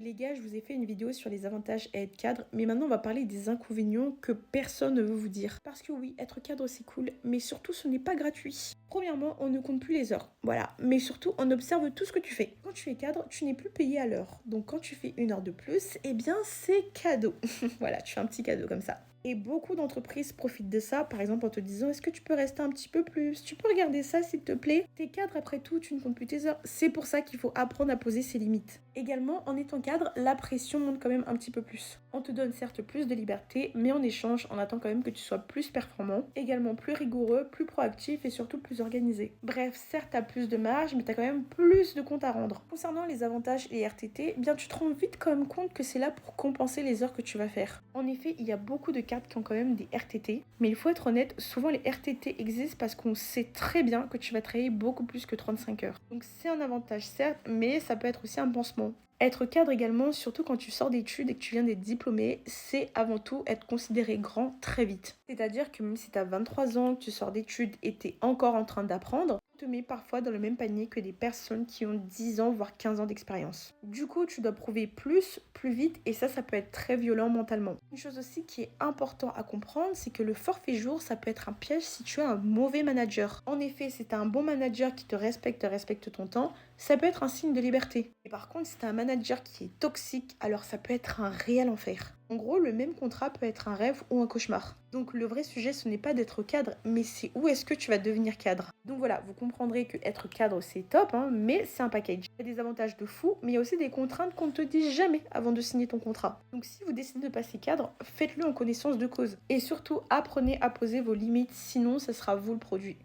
Les gars, je vous ai fait une vidéo sur les avantages à être cadre, mais maintenant on va parler des inconvénients que personne ne veut vous dire. Parce que oui, être cadre c'est cool, mais surtout ce n'est pas gratuit. Premièrement, on ne compte plus les heures, voilà, mais surtout on observe tout ce que tu fais. Quand tu es cadre, tu n'es plus payé à l'heure. Donc quand tu fais une heure de plus, eh bien c'est cadeau. Voilà, tu fais un petit cadeau comme ça. Et beaucoup d'entreprises profitent de ça, par exemple en te disant est-ce que tu peux rester un petit peu plus? Tu peux regarder ça s'il te plaît? T'es cadre après tout, tu ne comptes plus tes heures. C'est pour ça qu'il faut apprendre à poser ses limites. Également, en étant cadre, la pression monte quand même un petit peu plus. On te donne certes plus de liberté, mais en échange, on attend quand même que tu sois plus performant, également plus rigoureux, plus proactif et surtout plus organisé. Bref, certes, t'as plus de marge, mais t'as quand même plus de comptes à rendre. Concernant les avantages et RTT, eh bien tu te rends vite quand même compte que c'est là pour compenser les heures que tu vas faire. En effet, il y a beaucoup de cadres qui ont quand même des RTT, mais il faut être honnête, souvent les RTT existent parce qu'on sait très bien que tu vas travailler beaucoup plus que 35 heures. Donc c'est un avantage certes, mais ça peut être aussi un pansement. Être cadre également, surtout quand tu sors d'études et que tu viens d'être diplômé, c'est avant tout être considéré grand très vite. C'est-à-dire que même si tu as 23 ans, que tu sors d'études et tu es encore en train d'apprendre, on te met parfois dans le même panier que des personnes qui ont 10 ans voire 15 ans d'expérience. Du coup, tu dois prouver plus vite et ça peut être très violent mentalement. Une chose aussi qui est important à comprendre, c'est que le forfait jour, ça peut être un piège si tu as un mauvais manager. En effet, si tu as un bon manager qui te respecte ton temps, ça peut être un signe de liberté. Et par contre, si tu as un manager qui est toxique, alors ça peut être un réel enfer. En gros, le même contrat peut être un rêve ou un cauchemar. Donc le vrai sujet, ce n'est pas d'être cadre, mais c'est où est-ce que tu vas devenir cadre. Donc voilà, vous comprendrez que être cadre, c'est top, hein, mais c'est un package. Il y a des avantages de fou, mais il y a aussi des contraintes qu'on ne te dit jamais avant de signer ton contrat. Donc si vous décidez de passer cadre, faites-le en connaissance de cause. Et surtout, apprenez à poser vos limites, sinon ce sera vous le produit.